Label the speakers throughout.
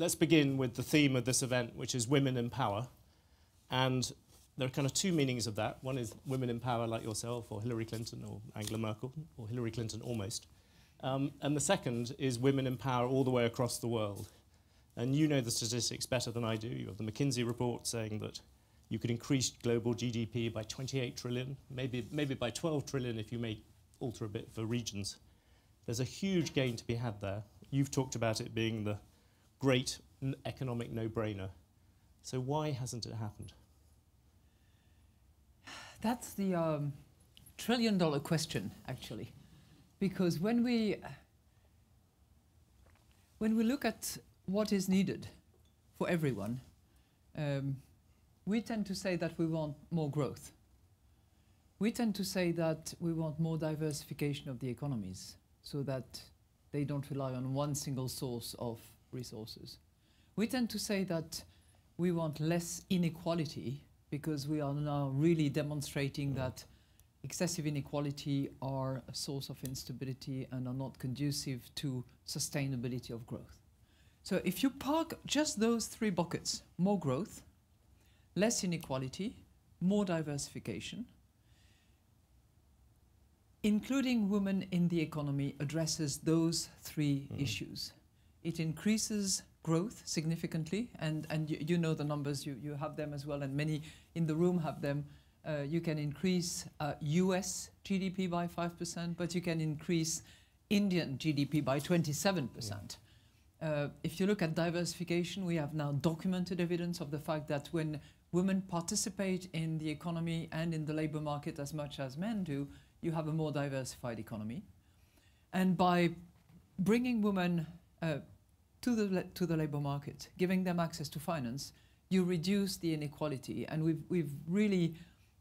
Speaker 1: let's begin with the theme of this event, which is women in power. And there are kind of two meanings of that. One is women in power like yourself or Hillary Clinton or Angela Merkel or Hillary Clinton almost. And the second is women in power all the way across the world. And you know the statistics better than I do. You have the McKinsey report saying that you could increase global GDP by 28 trillion, maybe by 12 trillion if you may alter a bit for regions. There's a huge gain to be had there. You've talked about it being the great economic no-brainer. So why hasn't it happened?
Speaker 2: That's the trillion-dollar question, actually. Because when we look at what is needed for everyone, we tend to say that we want more growth. We tend to say that we want more diversification of the economies so that they don't rely on one single source of resources. We tend to say that we want less inequality because we are now really demonstrating that excessive inequality are a source of instability and are not conducive to sustainability of growth. So if you park just those three buckets, more growth, less inequality, more diversification, including women in the economy addresses those three issues. It increases growth significantly, and you know the numbers, you have them as well, and many in the room have them. You can increase US GDP by 5%, but you can increase Indian GDP by 27%. If you look at diversification, we have now documented evidence of the fact that when women participate in the economy and in the labor market as much as men do, you have a more diversified economy. And by bringing women to the labor market, giving them access to finance, you reduce the inequality. And we've really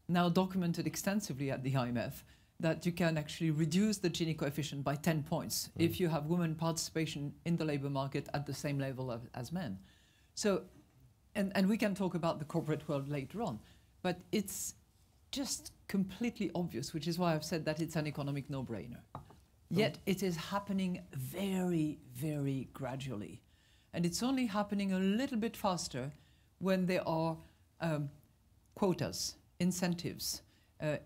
Speaker 2: now documented extensively at the IMF that you can actually reduce the Gini coefficient by 10 points if you have women participation in the labor market at the same level as men. So, and we can talk about the corporate world later on, but it's just completely obvious, which is why I've said that it's an economic no-brainer. Yet it is happening very, very gradually. And it's only happening a little bit faster when there are quotas, incentives,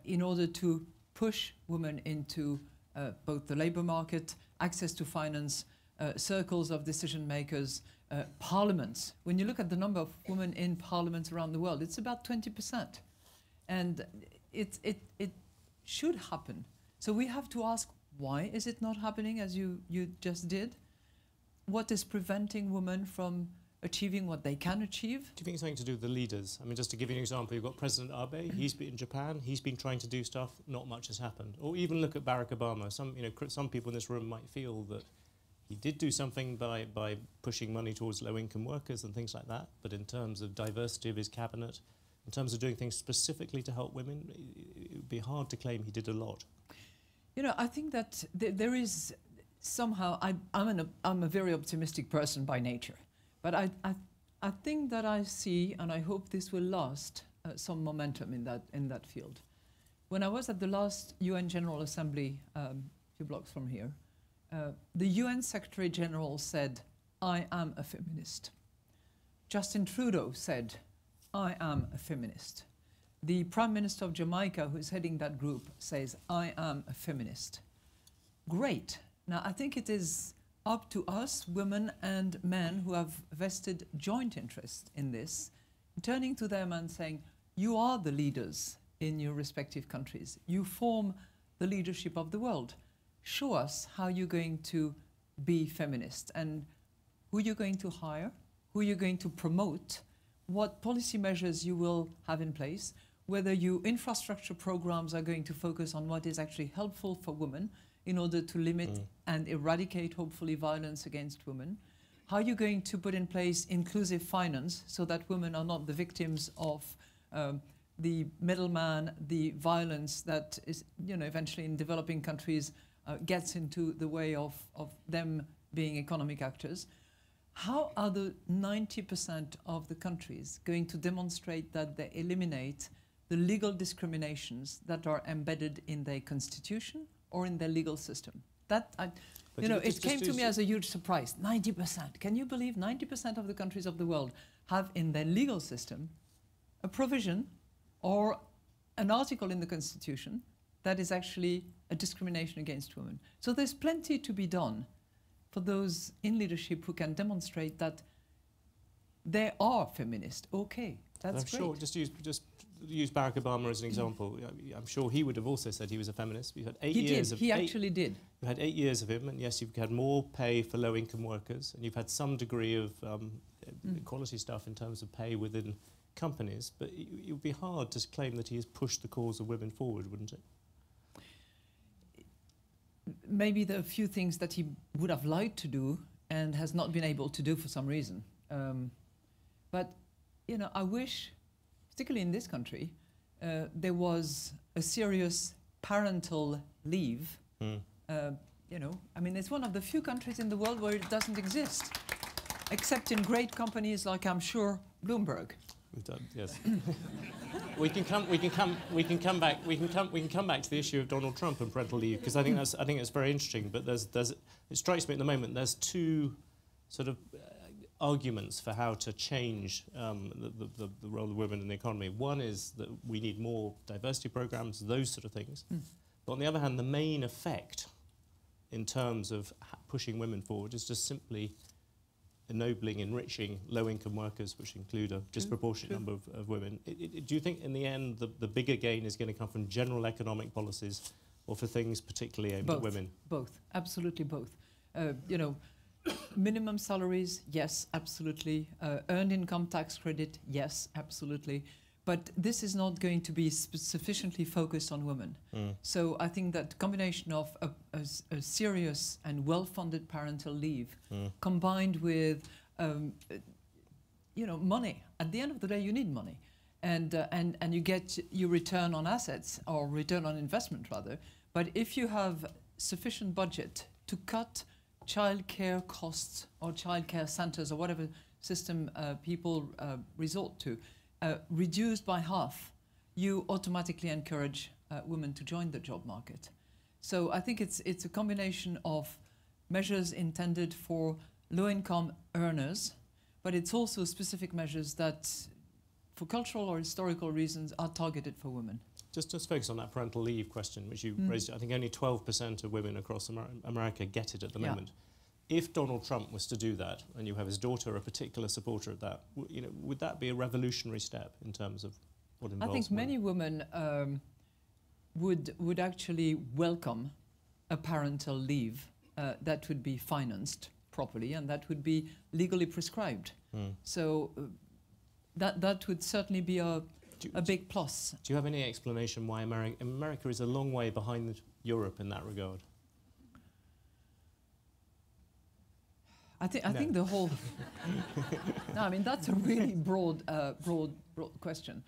Speaker 2: in order to push women into both the labor market, access to finance, circles of decision makers, parliaments. When you look at the number of women in parliaments around the world, it's about 20%. And it should happen. So we have to ask, why is it not happening as you just did? What is preventing women from achieving what they can achieve?
Speaker 1: Do you think it's something to do with the leaders? I mean, just to give you an example, you've got President Abe, he's been in Japan, he's been trying to do stuff, not much has happened. Or even look at Barack Obama. Some people in this room might feel that he did do something by pushing money towards low-income workers and things like that, but in terms of diversity of his cabinet, in terms of doing things specifically to help women, it would be hard to claim he did a lot.
Speaker 2: You know, I think that there is somehow, I'm a very optimistic person by nature, but I think that I see, and I hope this will last, some momentum in that field. When I was at the last UN General Assembly, a few blocks from here, the UN Secretary General said, "I am a feminist." Justin Trudeau said, "I am a feminist." The Prime Minister of Jamaica, who is heading that group, says, "I am a feminist." Great. Now, I think it is up to us, women and men who have vested joint interest in this, turning to them and saying, you are the leaders in your respective countries. You form the leadership of the world. Show us how you're going to be feminist and who you're going to hire, who you're going to promote, what policy measures you will have in place, whether your infrastructure programs are going to focus on what is actually helpful for women in order to limit and eradicate, hopefully, violence against women, how you're going to put in place inclusive finance so that women are not the victims of the middleman, the violence that is, eventually in developing countries gets into the way of them being economic actors. How are the 90% of the countries going to demonstrate that they eliminate the legal discriminations that are embedded in their constitution or in their legal system? That
Speaker 1: But
Speaker 2: you know, it came to me as a huge surprise. 90%. Can you believe 90% of the countries of the world have in their legal system a provision or an article in the Constitution that is actually a discrimination against women? So there's plenty to be done for those in leadership who can demonstrate that they are feminist. Okay, that's
Speaker 1: I'm
Speaker 2: great.
Speaker 1: sure, just use Barack Obama as an example. I'm sure he would have also said he was a feminist. We've had
Speaker 2: He actually did.
Speaker 1: You've had 8 years of him, and yes, you've had more pay for low-income workers, and you've had some degree of equality stuff in terms of pay within companies, but it would be hard to claim that he has pushed the cause of women forward, wouldn't it?
Speaker 2: Maybe there are a few things that he would have liked to do and has not been able to do for some reason. But, you know, I wish, particularly in this country, there was a serious parental leave. You know, I mean, it's one of the few countries in the world where it doesn't exist, except in great companies like, I'm sure, Bloomberg.
Speaker 1: We've done, yes. we can come back to the issue of Donald Trump and parental leave, because I think it's very interesting. But it strikes me at the moment there's two sort of arguments for how to change the role of women in the economy. One is that we need more diversity programs, those sort of things. But on the other hand, the main effect in terms of pushing women forward is just simply ennobling, enriching low-income workers, which include a disproportionate number of women. Do you think in the end the bigger gain is going to come from general economic policies or for things particularly aimed at women?
Speaker 2: Both, absolutely both. You know, minimum salaries, yes, absolutely. Earned income tax credit, yes, absolutely. But this is not going to be sufficiently focused on women. So I think that combination of a serious and well-funded parental leave combined with, you know, money. At the end of the day, you need money. And you get your return on assets, or return on investment, rather. But if you have sufficient budget to cut childcare costs or childcare centres or whatever system people resort to, reduced by half, you automatically encourage women to join the job market. So I think it's a combination of measures intended for low-income earners, but it's also specific measures that, for cultural or historical reasons, are targeted for women.
Speaker 1: Just focus on that parental leave question, which you raised. I think only 12% of women across America get it at the moment. If Donald Trump was to do that, and you have his daughter a particular supporter of that, you know, would that be a revolutionary step in terms of what involves?
Speaker 2: I think many women would actually welcome a parental leave that would be financed properly and that would be legally prescribed. So that would certainly be a big plus.
Speaker 1: Do you have any explanation why America is a long way behind Europe in that regard?
Speaker 2: I think the whole. No, I mean that's a really broad question.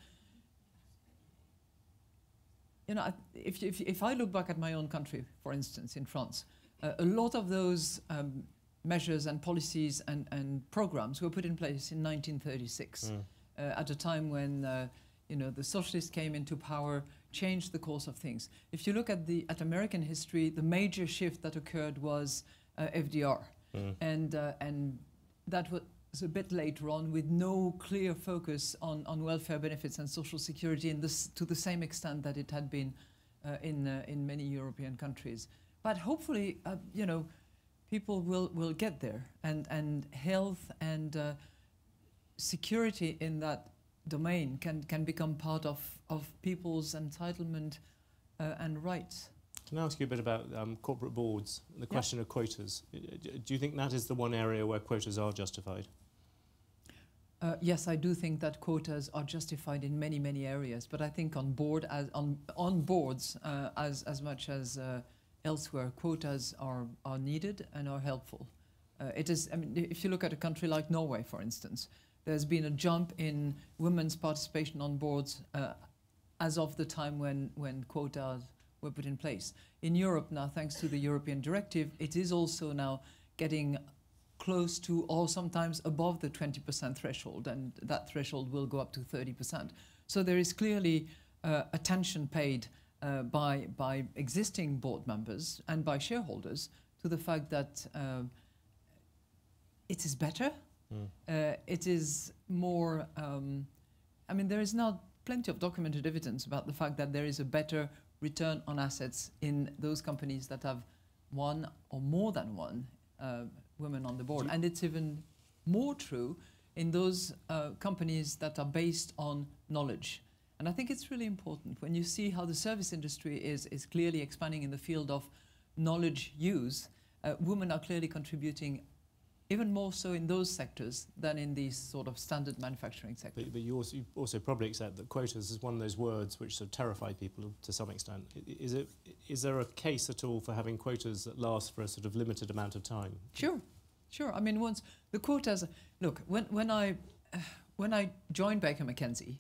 Speaker 2: You know, if I look back at my own country, for instance, in France, a lot of those measures and policies and programs were put in place in 1936, at a time when you know, the socialists came into power, changed the course of things. If you look at American history, the major shift that occurred was FDR. And that was a bit later on, with no clear focus on welfare benefits and social security to the same extent that it had been in many European countries. But hopefully, you know, people will get there, and health and security in that domain can become part of people's entitlement and rights.
Speaker 1: Can I ask you a bit about corporate boards, the question of quotas? Do you think that is the one area where quotas are justified?
Speaker 2: Yes, I do think that quotas are justified in many, many areas, but I think on boards as much as elsewhere, quotas are needed and are helpful. It is. I mean, if you look at a country like Norway, for instance, there's been a jump in women's participation on boards as of the time when quotas were put in place. In Europe now, thanks to the European directive, it is also now getting close to or sometimes above the 20% threshold, and that threshold will go up to 30%. So there is clearly attention paid by existing board members and by shareholders to the fact that it is better. It is more, I mean, there is now plenty of documented evidence about the fact that there is a better return on assets in those companies that have one or more than one woman on the board. And it's even more true in those companies that are based on knowledge. And I think it's really important when you see how the service industry is clearly expanding in the field of knowledge use. Women are clearly contributing even more so in those sectors than in these sort of standard manufacturing sectors.
Speaker 1: But you also probably accept that quotas is one of those words which sort of terrify people to some extent. Is there a case at all for having quotas that last for a sort of limited amount of time?
Speaker 2: Sure. I mean, once the quotas, look, when I joined Baker McKenzie,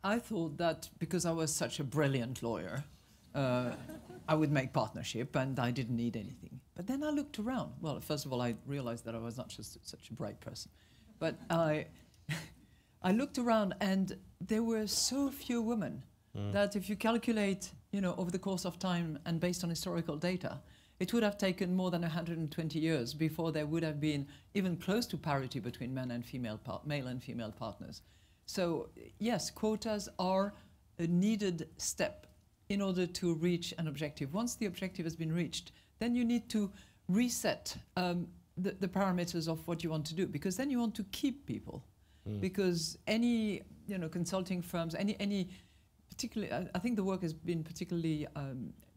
Speaker 2: I thought that because I was such a brilliant lawyer, I would make partnership and I didn't need anything. But then I looked around. Well, first of all, I realized that I was not just such a bright person. But I looked around and there were so few women that if you calculate, you know, over the course of time and based on historical data, it would have taken more than 120 years before there would have been even close to parity between male and female partners. So yes, quotas are a needed step in order to reach an objective. Once the objective has been reached, then you need to reset the parameters of what you want to do, because then you want to keep people. Because any, you know, consulting firms, any particularly, I think the work has been particularly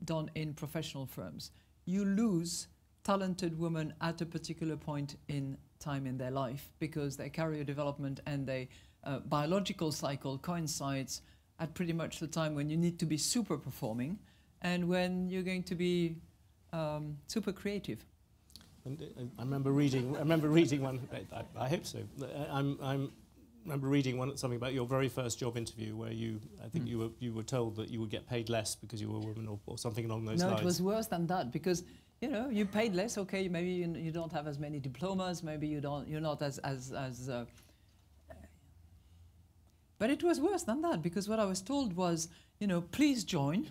Speaker 2: done in professional firms. You lose talented women at a particular point in time in their life because their career development and their biological cycle coincides at pretty much the time when you need to be super performing and when you're going to be super creative.
Speaker 1: And I remember reading one. I hope so. I remember reading something about your very first job interview, where I think you were told that you would get paid less because you were a woman, or something along those lines.
Speaker 2: No, it was worse than that, because you know you paid less. Okay, maybe you don't have as many diplomas. Maybe you're not as but it was worse than that, because what I was told was, you know, please join.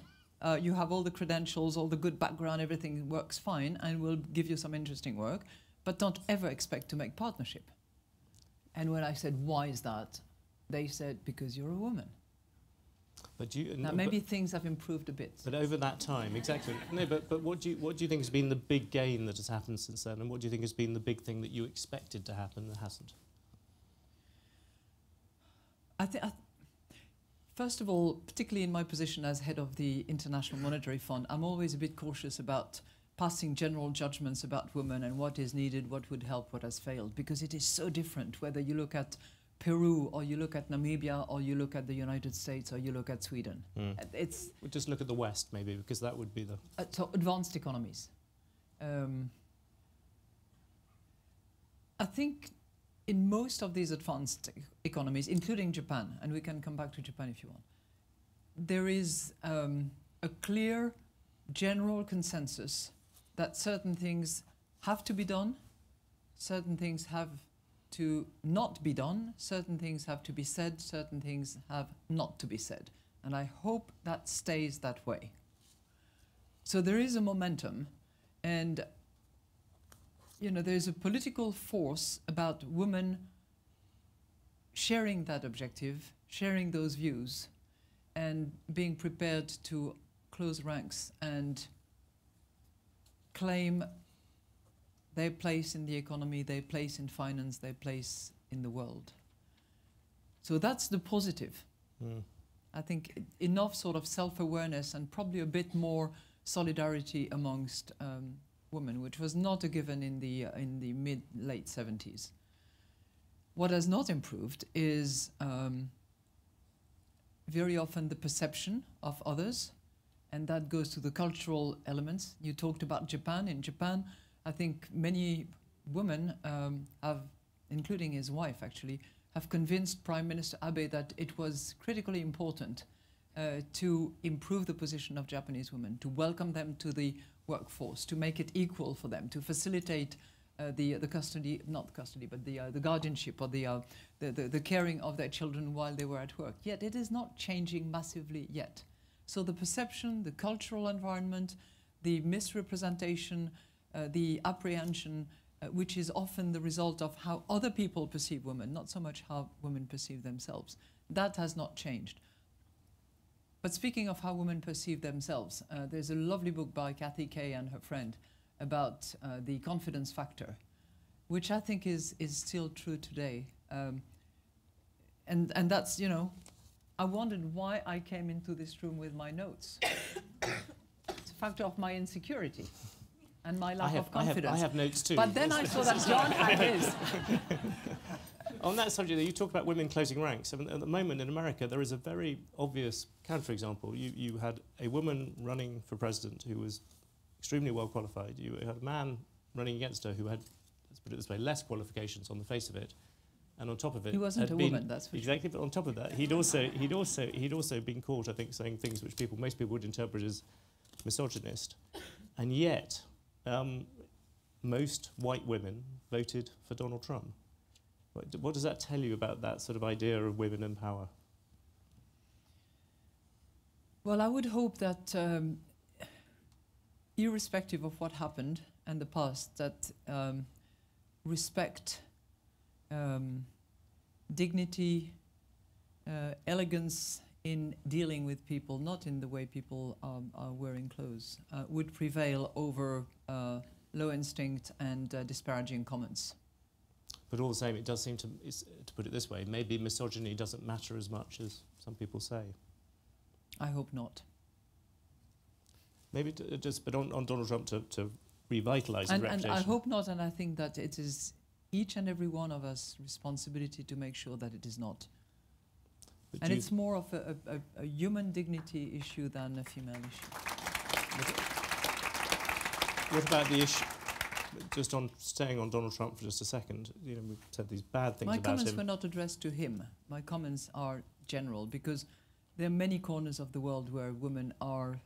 Speaker 2: You have all the credentials, all the good background, everything works fine, and we'll give you some interesting work, but don't ever expect to make partnership. And when I said, why is that? They said, because you're a woman.
Speaker 1: But
Speaker 2: now maybe things have improved a bit.
Speaker 1: But over that time, exactly. No, but what do you think has been the big gain that has happened since then, and what do you think has been the big thing that you expected to happen that hasn't?
Speaker 2: First of all, particularly in my position as head of the International Monetary Fund, I'm always a bit cautious about passing general judgments about women and what is needed, what would help, what has failed, because it is so different whether you look at Peru or you look at Namibia or you look at the United States or you look at Sweden.
Speaker 1: We'll just look at the West maybe, because that would be the...
Speaker 2: so advanced economies. I think in most of these advanced economies, including Japan, and we can come back to Japan if you want, there is a clear general consensus that certain things have to be done, certain things have to not be done, certain things have to be said, certain things have not to be said. And I hope that stays that way. So there is a momentum, and you know, there's a political force about women sharing that objective, sharing those views, and being prepared to close ranks and claim their place in the economy, their place in finance, their place in the world. So that's the positive. I think enough sort of self-awareness and probably a bit more solidarity amongst women, which was not a given in the mid-late 70s. What has not improved is very often the perception of others, and that goes to the cultural elements. You talked about Japan. In Japan, I think many women have, including his wife actually, have convinced Prime Minister Abe that it was critically important to improve the position of Japanese women, to welcome them to the workforce, to make it equal for them, to facilitate the custody, not custody, but the guardianship or the caring of their children while they were at work. Yet it is not changing massively yet. So the perception, the cultural environment, the misrepresentation, the apprehension, which is often the result of how other people perceive women, not so much how women perceive themselves. That has not changed. But speaking of how women perceive themselves, there's a lovely book by Kathy Kay and her friend about the confidence factor, which I think is still true today. And that's, you know, I wondered why I came into this room with my notes. It's a factor of my insecurity and my lack of confidence.
Speaker 1: I have notes too.
Speaker 2: But then I saw that John had his.
Speaker 1: On that subject, you talk about women closing ranks. I mean, at the moment in America, there is a very obvious counterexample. You had a woman running for president who was extremely well qualified. You had a man running against her who had, let's put it this way, less qualifications on the face of it. And on top of it,
Speaker 2: he wasn't a woman, that's for
Speaker 1: exactly. But on top of that, he'd also been caught, I think, saying things which most people would interpret as misogynist. And yet, most white women voted for Donald Trump. What does that tell you about that sort of idea of women in power?
Speaker 2: Well, I would hope that, irrespective of what happened in the past, that respect, dignity, elegance in dealing with people, not in the way people are wearing clothes, would prevail over low instinct and disparaging comments.
Speaker 1: But all the same, it does seem to put it this way, maybe misogyny doesn't matter as much as some people say.
Speaker 2: I hope not.
Speaker 1: Maybe but on Donald Trump to revitalise his reputation.
Speaker 2: And I hope not, and I think that it is each and every one of us' responsibility to make sure that it is not. But and it's more of a human dignity issue than a female issue.
Speaker 1: What about the issue? Just on staying on Donald Trump for just a second, you know, we've said these bad things about him.
Speaker 2: My comments were not addressed to him. My comments are general, because there are many corners of the world where women are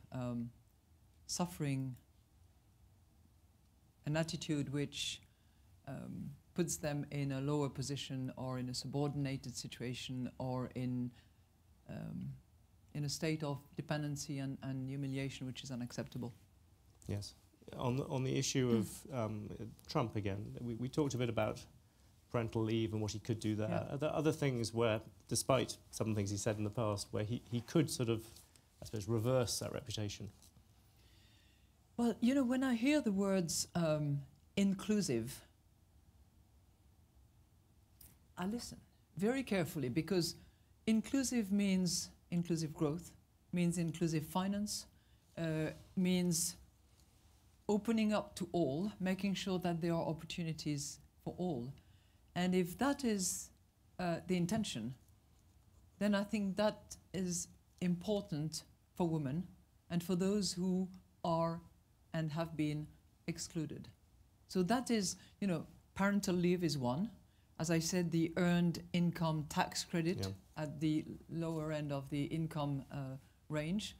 Speaker 2: suffering an attitude which puts them in a lower position or in a subordinated situation or in a state of dependency and humiliation which is unacceptable.
Speaker 1: Yes. On the issue of Trump again, we talked a bit about parental leave and what he could do there. Yeah. Are there other things where, despite some of the things he said in the past, where he could sort of, I suppose, reverse that reputation?
Speaker 2: Well, you know, when I hear the words inclusive, I listen very carefully, because inclusive means inclusive growth, means inclusive finance, means opening up to all, making sure that there are opportunities for all. And if that is the intention, then I think that is important for women and for those who are and have been excluded. So that is, you know, parental leave is one. As I said, the earned income tax credit at the lower end of the income range.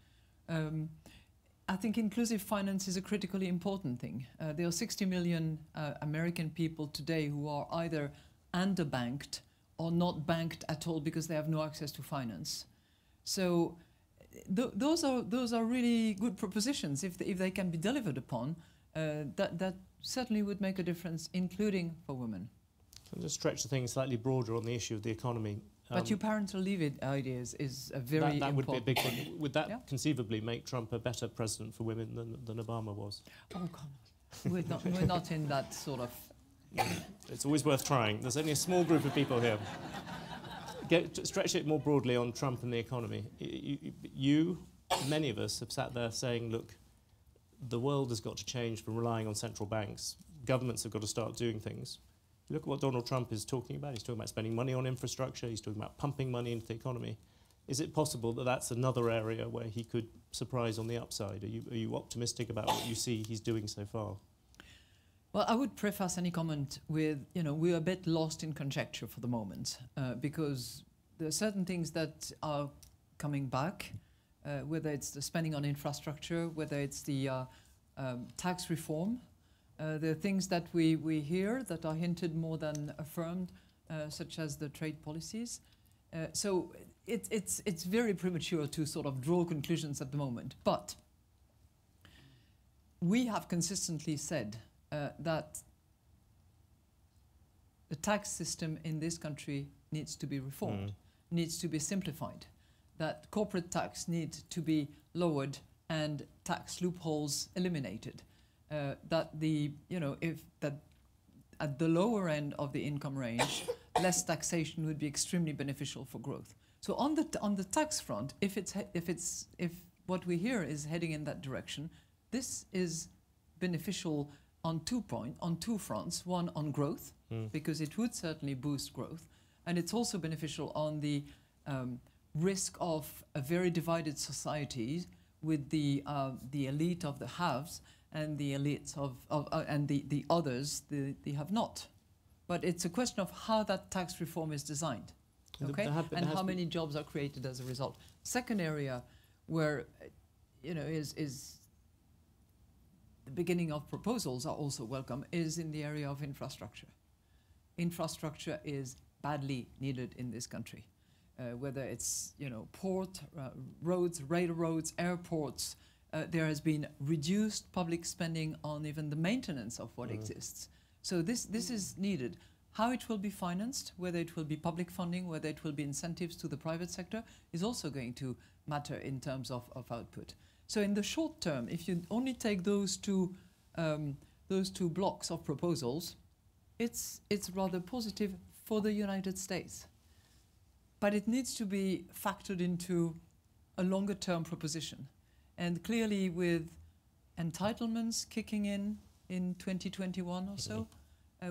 Speaker 2: I think inclusive finance is a critically important thing. There are 60 million American people today who are either underbanked or not banked at all because they have no access to finance. So those are really good propositions. If they can be delivered upon, that certainly would make a difference, including for women.
Speaker 1: I'll just stretch the thing slightly broader on the issue of the economy.
Speaker 2: But your parental leave ideas is a very important...
Speaker 1: That would be a big one. Would that conceivably make Trump a better president for women than Obama was?
Speaker 2: Oh, come on. We're not in that sort of...
Speaker 1: It's always worth trying. There's only a small group of people here. Stretch it more broadly on Trump and the economy. Many of us have sat there saying, look, the world has got to change from relying on central banks. Governments have got to start doing things. Look at what Donald Trump is talking about. He's talking about spending money on infrastructure. He's talking about pumping money into the economy. Is it possible that that's another area where he could surprise on the upside? Are you optimistic about what you see he's doing so far?
Speaker 2: Well, I would preface any comment with, you know, we're a bit lost in conjecture for the moment, because there are certain things that are coming back, whether it's the spending on infrastructure, whether it's the tax reform. There are things that we hear that are hinted more than affirmed, such as the trade policies. So it's very premature to sort of draw conclusions at the moment. But we have consistently said that the tax system in this country needs to be reformed, needs to be simplified, that corporate tax needs to be lowered and tax loopholes eliminated, that at the lower end of the income range, less taxation would be extremely beneficial for growth. So on the tax front, if what we hear is heading in that direction, this is beneficial on two fronts. One, on growth, because it would certainly boost growth, and it's also beneficial on the risk of a very divided society with the elite of the haves and the elites and the others, the have-not. But it's a question of how that tax reform is designed, okay, and how many jobs are created as a result. Second area where is the beginning of proposals are also welcome is in the area of infrastructure. Infrastructure is badly needed in this country, whether it's port, roads, railroads, airports. There has been reduced public spending on even the maintenance of what exists. So this is needed. How it will be financed, whether it will be public funding, whether it will be incentives to the private sector, is also going to matter in terms of output. So in the short term, if you only take those two blocks of proposals, it's rather positive for the United States. But it needs to be factored into a longer term proposition. And clearly with entitlements kicking in 2021 or so,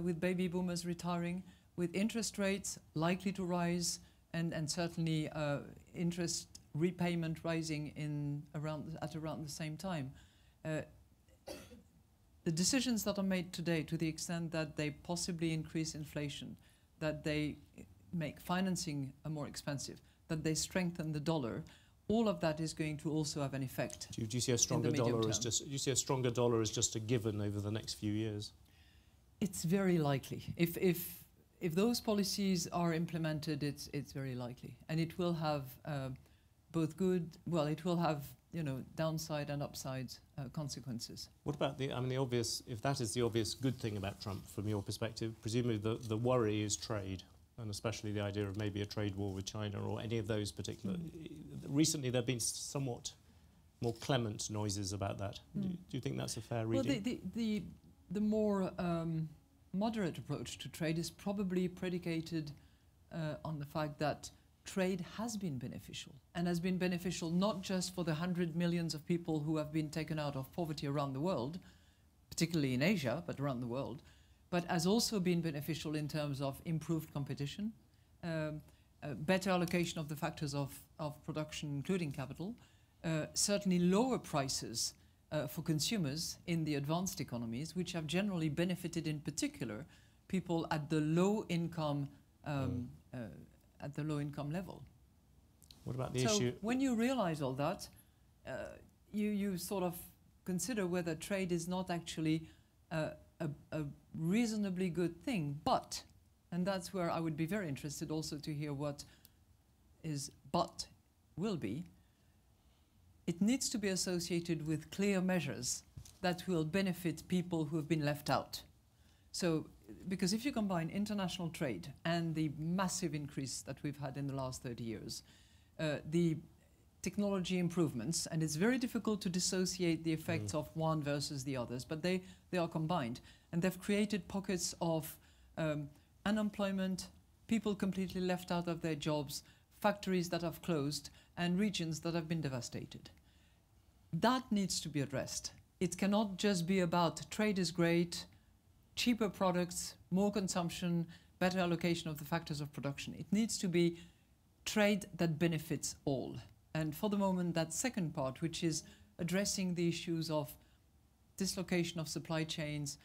Speaker 2: with baby boomers retiring, with interest rates likely to rise, and certainly interest repayment rising at around the same time. The decisions that are made today, to the extent that they possibly increase inflation, that they make financing more expensive, that they strengthen the dollar, all of that is going to also have an effect.
Speaker 1: Do you see a stronger dollar as just? Do you see a stronger dollar as just a given over the next few years?
Speaker 2: It's very likely. If those policies are implemented, it's very likely, and it will have both good. Well, it will have downside and upside consequences.
Speaker 1: What about the obvious? If that is the obvious good thing about Trump, from your perspective, presumably the worry is trade. And especially the idea of maybe a trade war with China or any of those particular. Recently, there have been somewhat more clement noises about that. Do you think that's a fair reading?
Speaker 2: Well, the more moderate approach to trade is probably predicated on the fact that trade has been beneficial, and has been beneficial not just for the 100 millions of people who have been taken out of poverty around the world, particularly in Asia, but around the world, but has also been beneficial in terms of improved competition, better allocation of the factors of production, including capital, certainly lower prices for consumers in the advanced economies, which have generally benefited, in particular, people at the low income level.
Speaker 1: What about the issue?
Speaker 2: So when you realize all that, you sort of consider whether trade is not actually a reasonably good thing, but, and that's where I would be very interested also to hear what will be, it needs to be associated with clear measures that will benefit people who have been left out. So, because if you combine international trade and the massive increase that we've had in the last 30 years, the technology improvements, and it's very difficult to dissociate the effects of one versus the others, but they are combined, and they've created pockets of unemployment, people completely left out of their jobs, factories that have closed, and regions that have been devastated. That needs to be addressed. It cannot just be about trade is great, cheaper products, more consumption, better allocation of the factors of production. It needs to be trade that benefits all. And for the moment, that second part, which is addressing the issues of dislocation of supply chains,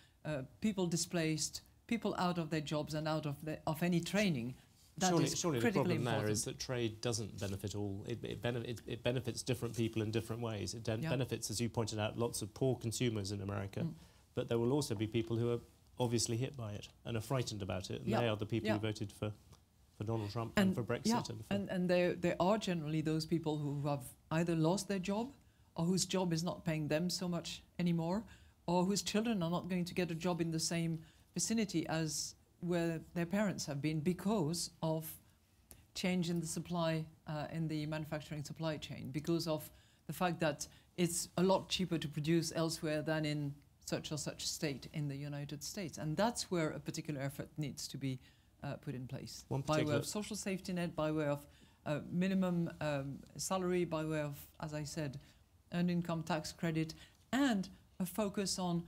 Speaker 2: people displaced, people out of their jobs and out of any training, that is
Speaker 1: surely
Speaker 2: critically
Speaker 1: the problem
Speaker 2: important.
Speaker 1: there is that trade doesn't benefit all. It benefits different people in different ways. It benefits, as you pointed out, lots of poor consumers in America, but there will also be people who are obviously hit by it and are frightened about it, and they are the people who voted for Donald Trump and for Brexit.
Speaker 2: And there are generally those people who have either lost their job or whose job is not paying them so much anymore, or whose children are not going to get a job in the same vicinity as where their parents have been because of change in the supply, in the manufacturing supply chain, because of the fact that it's a lot cheaper to produce elsewhere than in such or such state in the United States. And that's where a particular effort needs to be put in place. By way of social safety net, by way of minimum salary, by way of, as I said, earned income tax credit, and a focus on,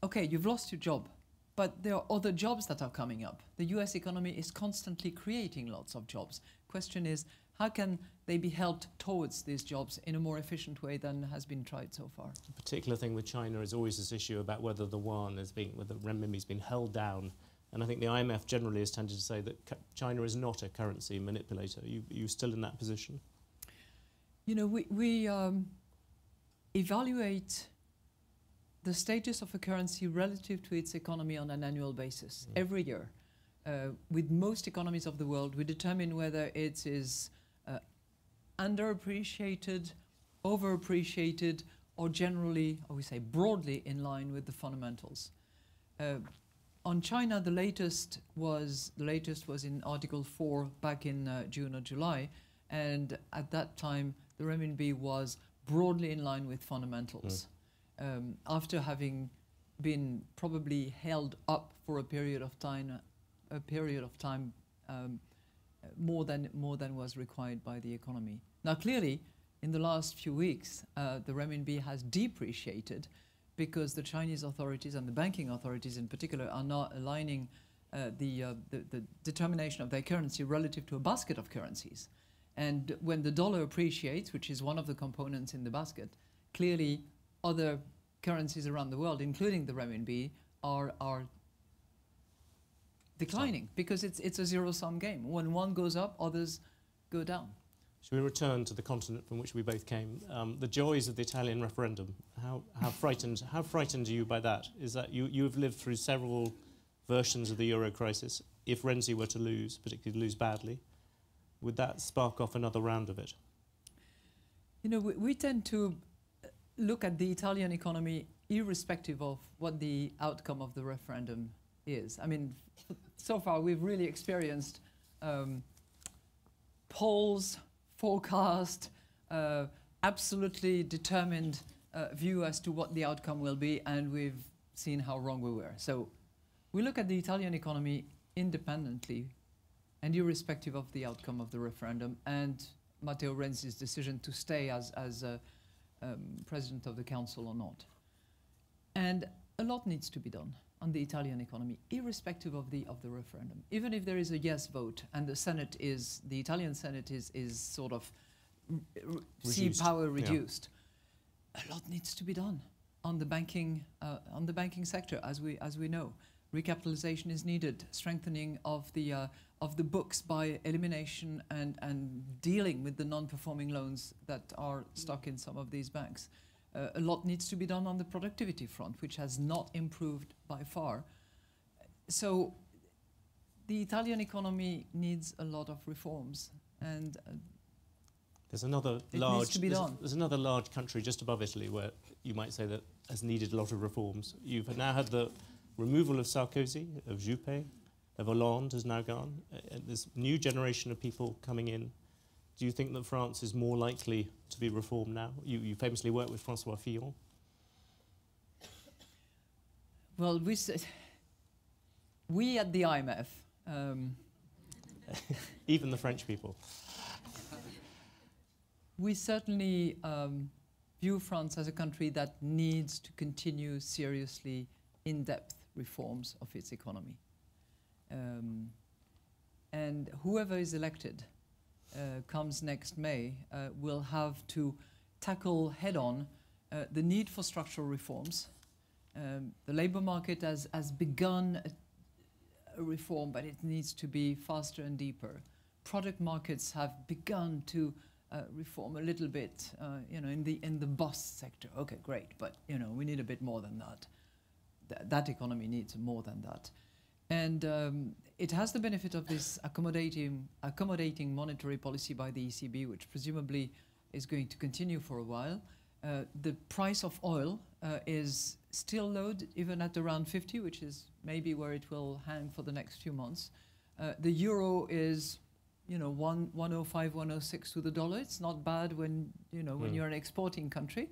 Speaker 2: okay, you've lost your job, but there are other jobs that are coming up. The US economy is constantly creating lots of jobs. Question is, how can they be helped towards these jobs in a more efficient way than has been tried so far?
Speaker 1: The particular thing with China is always this issue about whether the yuan is being, whether renminbi has been held down. And I think the IMF generally has tended to say that China is not a currency manipulator. Are you still in that position?
Speaker 2: You know, we evaluate the status of a currency relative to its economy on an annual basis, every year. With most economies of the world, we determine whether it is underappreciated, overappreciated, or generally, or we say broadly, in line with the fundamentals. On China, the latest was in Article 4 back in June or July, and at that time, the renminbi was broadly in line with fundamentals. After having been probably held up for a period of time, more than was required by the economy. Now, clearly, in the last few weeks, the renminbi has depreciated because the Chinese authorities and the banking authorities in particular are now aligning the determination of their currency relative to a basket of currencies. And when the dollar appreciates, which is one of the components in the basket, clearly other currencies around the world, including the renminbi, are declining because it's a zero-sum game. When one goes up, others go down.
Speaker 1: Shall we return to the continent from which we both came? The joys of the Italian referendum. How frightened are you by that? Is that you've lived through several versions of the euro crisis. If Renzi were to lose, particularly lose badly, would that spark off another round of it?
Speaker 2: You know, we tend to look at the Italian economy irrespective of what the outcome of the referendum is. I mean, so far we've really experienced polls, forecast, absolutely determined view as to what the outcome will be, and we've seen how wrong we were. So we look at the Italian economy independently and irrespective of the outcome of the referendum and Matteo Renzi's decision to stay as president of the council or not. And a lot needs to be done on the Italian economy, irrespective of the referendum. Even if there is a yes vote and the Italian Senate is sort of power reduced, a lot needs to be done on the banking sector, as we know. Recapitalization is needed, strengthening of the books by elimination and dealing with the non-performing loans that are stuck in some of these banks. A lot needs to be done on the productivity front, which has not improved by far. So the Italian economy needs a lot of reforms, and
Speaker 1: there's another large country just above Italy where you might say that has needed a lot of reforms. You've now had the removal of Sarkozy, of Juppé, of Hollande has now gone. This new generation of people coming in. Do you think that France is more likely to be reformed now? You famously worked with François Fillon.
Speaker 2: Well, we at the IMF...
Speaker 1: even the French people.
Speaker 2: We certainly view France as a country that needs to continue seriously in-depth reforms of its economy. And whoever is elected comes next May will have to tackle head-on the need for structural reforms. The labour market has begun a reform, but it needs to be faster and deeper. Product markets have begun to reform a little bit, in the boss sector. Okay, great, but we need a bit more than that. That economy needs more than that. And it has the benefit of this accommodating monetary policy by the ECB, which presumably is going to continue for a while. The price of oil is still low, even at around 50, which is maybe where it will hang for the next few months. The euro is, 105, 106 to the dollar. It's not bad when when you're an exporting country,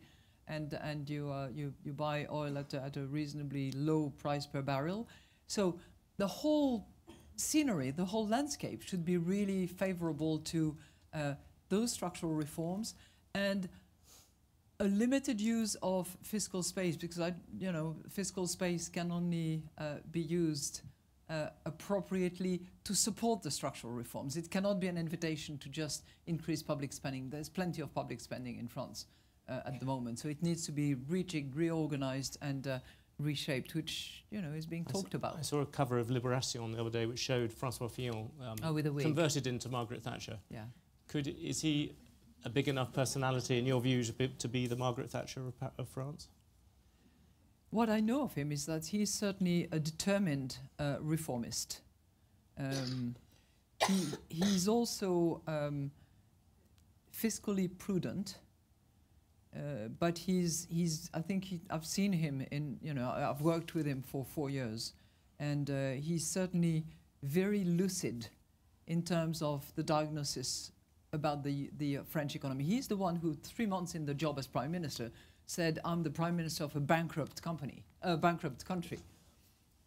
Speaker 2: and you buy oil at a reasonably low price per barrel. So the whole scenery, the whole landscape should be really favorable to those structural reforms and a limited use of fiscal space, because fiscal space can only be used appropriately to support the structural reforms. It cannot be an invitation to just increase public spending. There's plenty of public spending in France at the moment, so it needs to be rejigged, reorganized, and reshaped, which is being talked about.
Speaker 1: I saw a cover of Libération the other day which showed François Fillon
Speaker 2: with a wig,
Speaker 1: converted into Margaret Thatcher.
Speaker 2: Yeah.
Speaker 1: Is he a big enough personality, in your view, to be the Margaret Thatcher of France?
Speaker 2: What I know of him is that he's certainly a determined reformist. He's also fiscally prudent, but I've seen him I've worked with him for 4 years, and he's certainly very lucid in terms of the diagnosis about the French economy. He's the one who, 3 months in the job as Prime Minister, said, "I'm the Prime Minister of a bankrupt country,"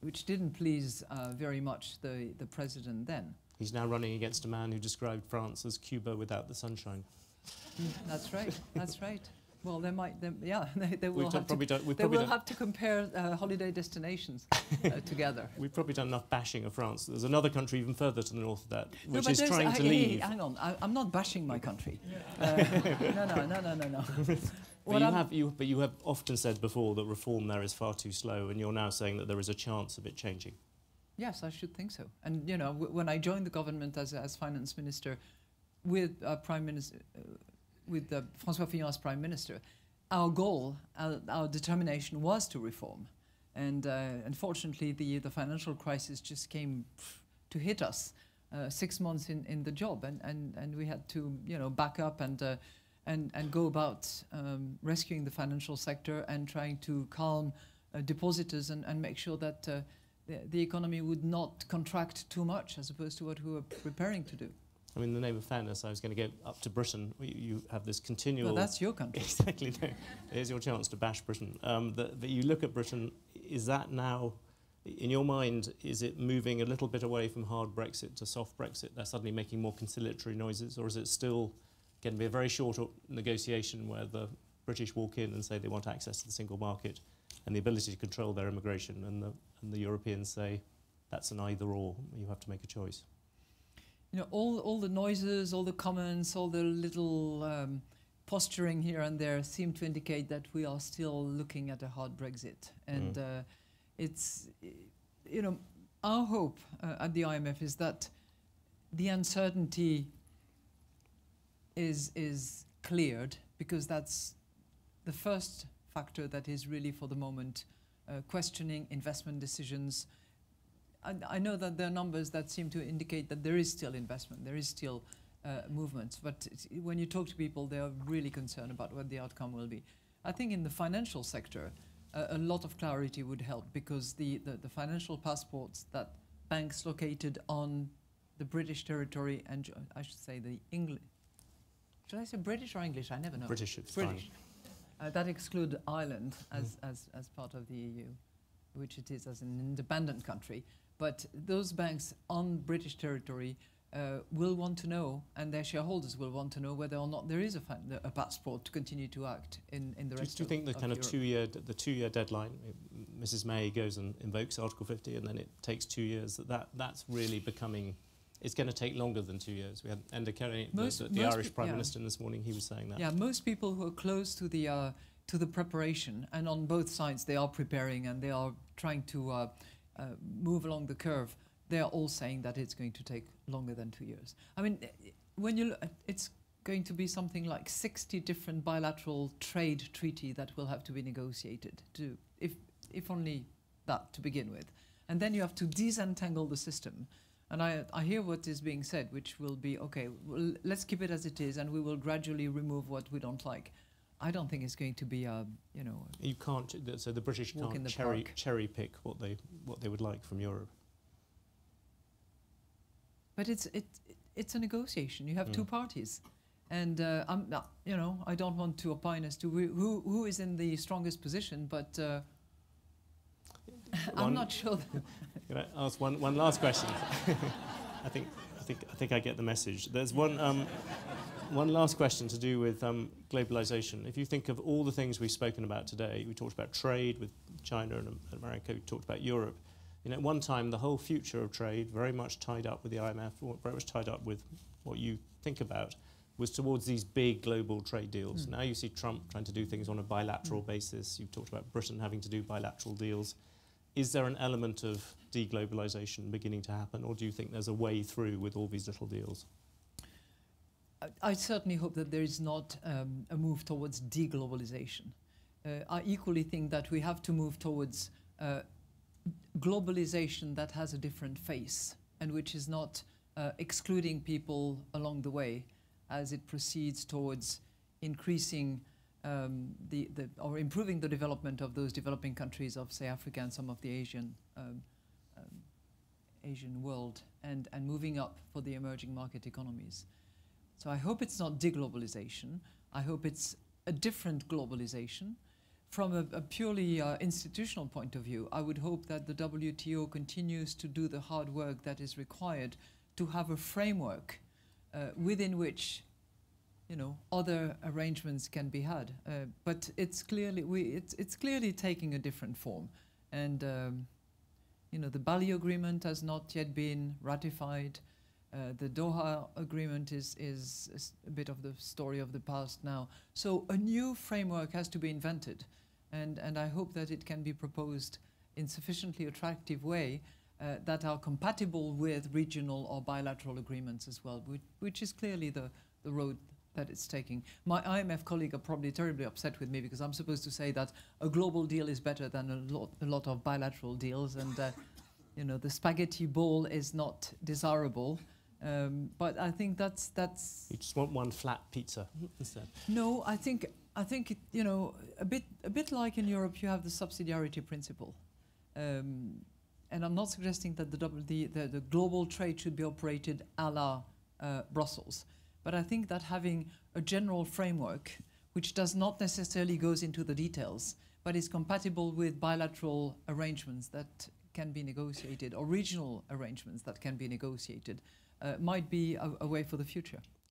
Speaker 2: which didn't please very much the President then.
Speaker 1: He's now running against a man who described France as Cuba without the sunshine.
Speaker 2: That's right. That's right. Well, they will have to compare holiday destinations together.
Speaker 1: We've probably done enough bashing of France. There's another country even further to the north of that, which is trying to leave.
Speaker 2: Hang on, I'm not bashing my country. No.
Speaker 1: But you have often said before that reform there is far too slow, and you're now saying that there is a chance of it changing.
Speaker 2: Yes, I should think so. And when I joined the government as finance minister, with Prime Minister. With François Fillon as Prime Minister, our goal, our determination was to reform. And unfortunately, the financial crisis just came to hit us 6 months in the job. And we had to, back up and go about rescuing the financial sector and trying to calm depositors and make sure that the economy would not contract too much, as opposed to what we were preparing to do.
Speaker 1: I mean, in the name of fairness, I was going to go up to Britain. You have this continual...
Speaker 2: Well, that's your country.
Speaker 1: Exactly. No. Here's your chance to bash Britain. That you look at Britain, is that now, in your mind, is it moving a little bit away from hard Brexit to soft Brexit? They're suddenly making more conciliatory noises? Or is it still going to be a very short negotiation where the British walk in and say they want access to the single market and the ability to control their immigration, and the Europeans say that's an either-or, you have to make a choice?
Speaker 2: All the noises, all the comments, all the little posturing here and there seem to indicate that we are still looking at a hard Brexit. And it's, our hope at the IMF is that the uncertainty is cleared, because that's the first factor that is really, for the moment, questioning investment decisions. I know that there are numbers that seem to indicate that there is still investment, there is still movement, but when you talk to people, they are really concerned about what the outcome will be. I think in the financial sector, a lot of clarity would help, because the financial passports that banks located on the British territory, and I should say the English, should I say British or English? I never know.
Speaker 1: British, it's
Speaker 2: British. That exclude Ireland as part of the EU, which it is as an independent country. But those banks on British territory will want to know, and their shareholders will want to know, whether or not there is a passport to continue to act in the rest of Europe.
Speaker 1: Do you think the kind of two-year deadline, Mrs May goes and invokes Article 50, and then it takes 2 years, that's really becoming... It's going to take longer than 2 years. We had Enda Kenny, the Irish Prime Minister, this morning. He was saying that.
Speaker 2: Yeah, most people who are close to the preparation, and on both sides they are preparing and they are trying to move along the curve. They are all saying that it's going to take longer than 2 years. I mean, when you look, it's going to be something like 60 different bilateral trade treaty that will have to be negotiated, if only that to begin with. And then you have to disentangle the system. And I hear what is being said, which will be, okay, well, let's keep it as it is, and we will gradually remove what we don't like. I don't think it's going to be a, you know...
Speaker 1: You can't, so the British can't cherry pick what they would like from Europe.
Speaker 2: But it's a negotiation. You have two parties. And you know, I don't want to opine as to who is in the strongest position, but I'm not sure.
Speaker 1: Can I ask one last question? I think I get the message. There's one last question to do with globalization. If you think of all the things we've spoken about today, we talked about trade with China and America. We talked about Europe. You know, at one time, the whole future of trade, very much tied up with the IMF, very much tied up with what you think about, was towards these big global trade deals. Now you see Trump trying to do things on a bilateral basis. You've talked about Britain having to do bilateral deals. Is there an element of deglobalization beginning to happen, or do you think there's a way through with all these little deals?
Speaker 2: I certainly hope that there is not a move towards deglobalization. I equally think that we have to move towards globalization that has a different face and which is not excluding people along the way as it proceeds towards increasing or improving the development of those developing countries of, say, Africa and some of the Asian world, and moving up for the emerging market economies. So I hope it's not deglobalization. I hope it's a different globalization. From a purely institutional point of view, I would hope that the WTO continues to do the hard work that is required to have a framework within which, you know, other arrangements can be had. But it's clearly it's clearly taking a different form, and you know, the Bali Agreement has not yet been ratified. The Doha Agreement is a bit of the story of the past now. So a new framework has to be invented, and I hope that it can be proposed in sufficiently attractive way that are compatible with regional or bilateral agreements as well, which is clearly the road that it's taking. My IMF colleague are probably terribly upset with me because I'm supposed to say that a global deal is better than a lot of bilateral deals, and you know, the spaghetti bowl is not desirable. But I think that's. You
Speaker 1: just want one flat pizza instead.
Speaker 2: No, I think it, you know, a bit like in Europe, you have the subsidiarity principle. And I'm not suggesting that the global trade should be operated a la Brussels. But I think that having a general framework, which does not necessarily goes into the details, but is compatible with bilateral arrangements that can be negotiated, or regional arrangements that can be negotiated, might be a way for the future.